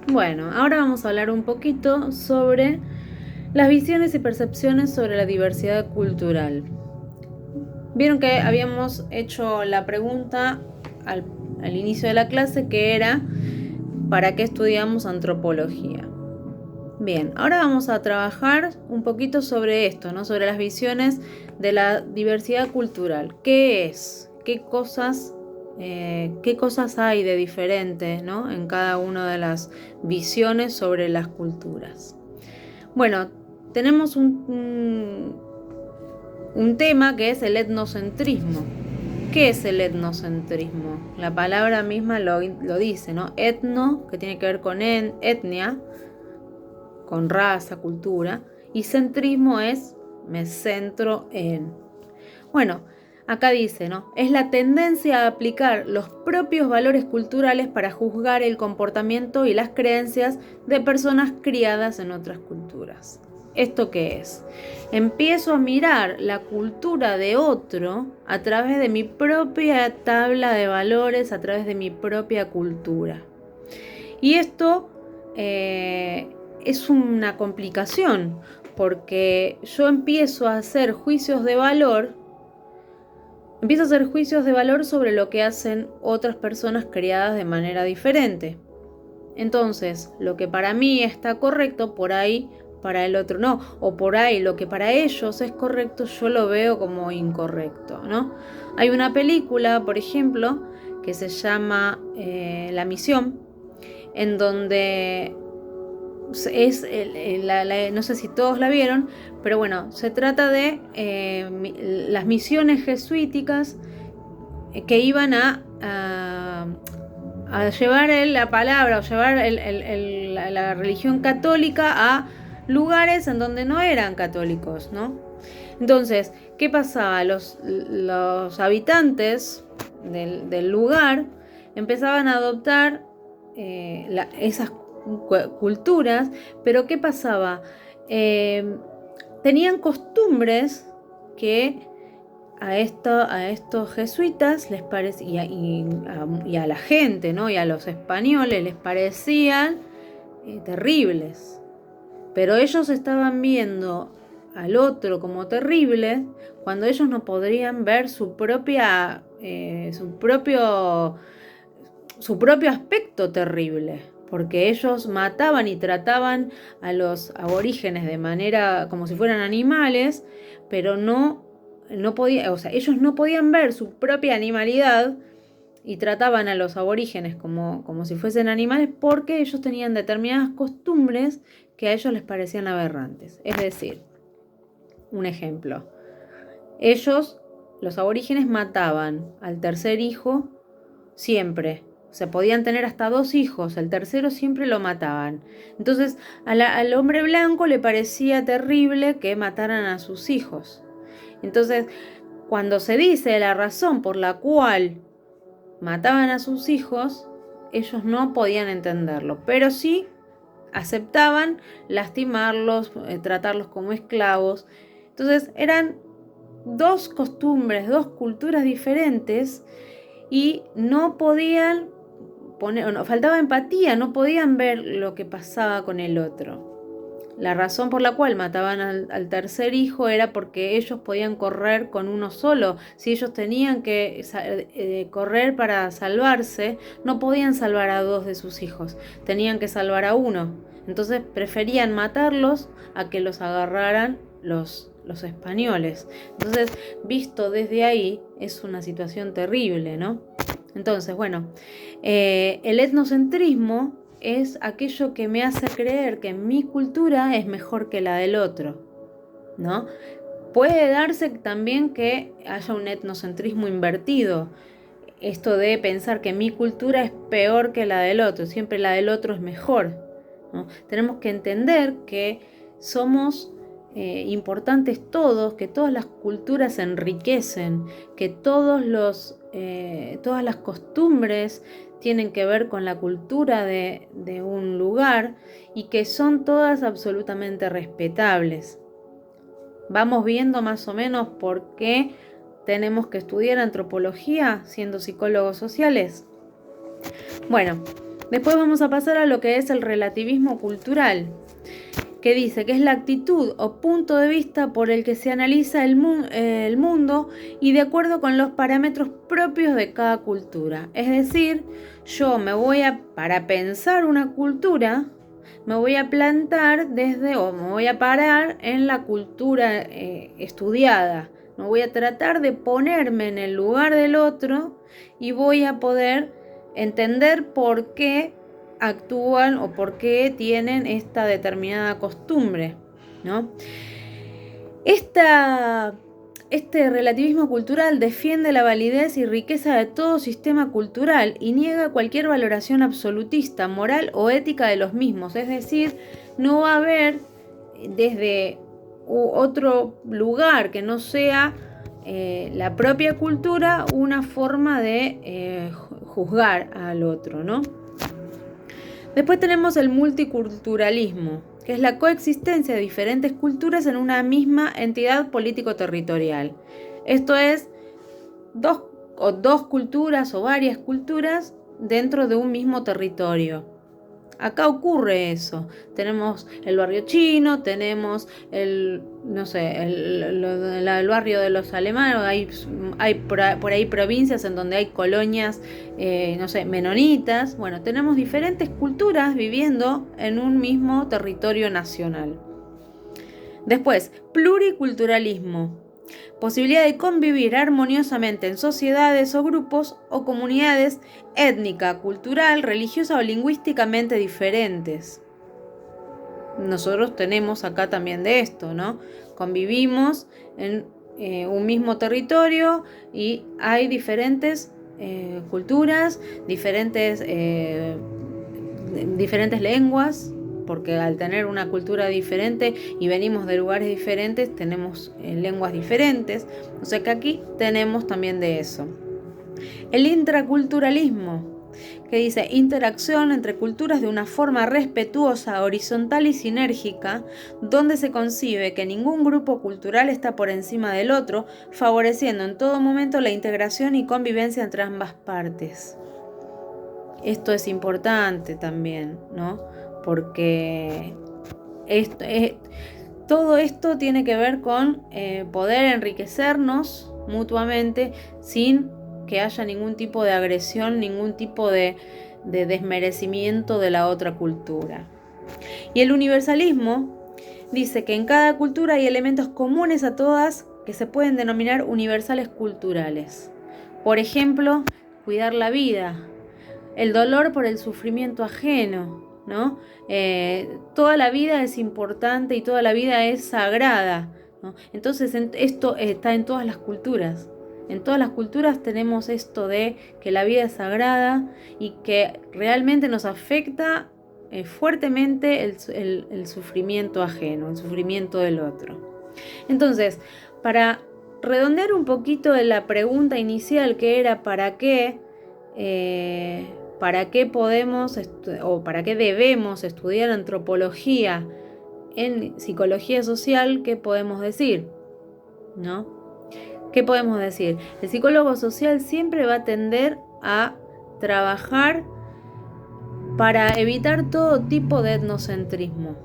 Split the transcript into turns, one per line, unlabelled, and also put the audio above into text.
Bueno, ahora vamos a hablar un poquito sobre las visiones y percepciones sobre la diversidad cultural. Vieron que habíamos hecho la pregunta al inicio de la clase, que era ¿para qué estudiamos antropología? Bien, ahora vamos a trabajar un poquito sobre esto, ¿no? Sobre las visiones de la diversidad cultural. ¿Qué es? ¿Qué cosas hay de diferente, ¿no? En cada una de las visiones sobre las culturas? Bueno, tenemos un tema que es el etnocentrismo. ¿Qué es el etnocentrismo? La palabra misma lo dice, ¿no? Etno, que tiene que ver con etnia, con raza, cultura, y centrismo es me centro en. Bueno, acá dice, ¿no? Es la tendencia a aplicar los propios valores culturales para juzgar el comportamiento y las creencias de personas criadas en otras culturas. ¿Esto qué es? Empiezo a mirar la cultura de otro a través de mi propia tabla de valores, a través de mi propia cultura. Y esto es una complicación, porque yo empiezo a hacer juicios de valor sobre lo que hacen otras personas criadas de manera diferente. Entonces, lo que para mí está correcto, por ahí para el otro no. O por ahí lo que para ellos es correcto, yo lo veo como incorrecto, ¿no? Hay una película, por ejemplo, que se llama La Misión, en donde no sé si todos la vieron, pero bueno, se trata de las misiones jesuíticas que iban a llevar la palabra o llevar la religión católica a lugares en donde no eran católicos, ¿no? Entonces, ¿qué pasaba? Los habitantes del lugar empezaban a adoptar esas culturas, pero ¿qué pasaba? Tenían costumbres que a estos jesuitas les parecía, y a la gente, ¿no? Y a los españoles les parecían terribles. Pero ellos estaban viendo al otro como terrible cuando ellos no podrían ver su propio aspecto terrible, porque ellos mataban y trataban a los aborígenes de manera como si fueran animales, pero no podían, o sea, ellos no podían ver su propia animalidad y trataban a los aborígenes como si fuesen animales, porque ellos tenían determinadas costumbres que a ellos les parecían aberrantes. Es decir, un ejemplo, los aborígenes, mataban al tercer hijo siempre. O sea, podían tener hasta 2 hijos, el tercero siempre lo mataban. Entonces, al hombre blanco le parecía terrible que mataran a sus hijos. Entonces, cuando se dice la razón por la cual mataban a sus hijos, ellos no podían entenderlo, pero sí aceptaban lastimarlos, tratarlos como esclavos. Entonces, eran 2 costumbres, 2 culturas diferentes, y no podían faltaba empatía, no podían ver lo que pasaba con el otro. La razón por la cual mataban al tercer hijo era porque ellos podían correr con uno solo. Si ellos tenían que correr para salvarse, no podían salvar a 2 de sus hijos, tenían que salvar a uno. Entonces preferían matarlos a que los agarraran los españoles. Entonces, visto desde ahí, es una situación terrible, ¿no? Entonces, bueno, el etnocentrismo es aquello que me hace creer que mi cultura es mejor que la del otro, ¿no? Puede darse también que haya un etnocentrismo invertido, esto de pensar que mi cultura es peor que la del otro, siempre la del otro es mejor, ¿no? Tenemos que entender que somos importantes todos, que todas las culturas se enriquecen, que todas las costumbres tienen que ver con la cultura de un lugar, y que son todas absolutamente respetables. Vamos viendo más o menos por qué tenemos que estudiar antropología siendo psicólogos sociales. Bueno, Después vamos a pasar a lo que es el relativismo cultural, que dice que es la actitud o punto de vista por el que se analiza el mundo y de acuerdo con los parámetros propios de cada cultura. Es decir, yo para pensar una cultura, me voy a plantar me voy a parar en la cultura estudiada. Me voy a tratar de ponerme en el lugar del otro y voy a poder entender por qué actúan o por qué tienen esta determinada costumbre, ¿no? Este relativismo cultural defiende la validez y riqueza de todo sistema cultural y niega cualquier valoración absolutista, moral o ética de los mismos. Es decir, no va a haber desde otro lugar que no sea la propia cultura una forma de juzgar al otro, ¿no? Después tenemos el multiculturalismo, que es la coexistencia de diferentes culturas en una misma entidad político-territorial. Esto es dos culturas o varias culturas dentro de un mismo territorio. Acá ocurre eso. Tenemos el barrio chino, tenemos el barrio de los alemanes, hay por ahí provincias en donde hay colonias, menonitas. Bueno, tenemos diferentes culturas viviendo en un mismo territorio nacional. Después, pluriculturalismo. Posibilidad de convivir armoniosamente en sociedades o grupos o comunidades étnica, cultural, religiosa o lingüísticamente diferentes. Nosotros tenemos acá también de esto, ¿no? Convivimos en un mismo territorio y hay diferentes culturas, diferentes lenguas, porque al tener una cultura diferente y venimos de lugares diferentes, tenemos lenguas diferentes. O sea que aquí tenemos también de eso. El intraculturalismo, que dice interacción entre culturas de una forma respetuosa, horizontal y sinérgica, donde se concibe que ningún grupo cultural está por encima del otro, favoreciendo en todo momento la integración y convivencia entre ambas partes. Esto es importante también, ¿no? Porque todo esto tiene que ver con poder enriquecernos mutuamente sin que haya ningún tipo de agresión, ningún tipo de desmerecimiento de la otra cultura. Y el universalismo dice que en cada cultura hay elementos comunes a todas que se pueden denominar universales culturales. Por ejemplo, cuidar la vida, el dolor por el sufrimiento ajeno, ¿no? Toda la vida es importante y toda la vida es sagrada, ¿no? Entonces esto está en todas las culturas. En todas las culturas tenemos esto de que la vida es sagrada y que realmente nos afecta fuertemente el sufrimiento ajeno, el sufrimiento del otro. Entonces, para redondear un poquito de la pregunta inicial que era ¿para qué podemos o para qué debemos estudiar antropología en psicología social? ¿Qué podemos decir? ¿No? ¿Qué podemos decir? El psicólogo social siempre va a tender a trabajar para evitar todo tipo de etnocentrismo.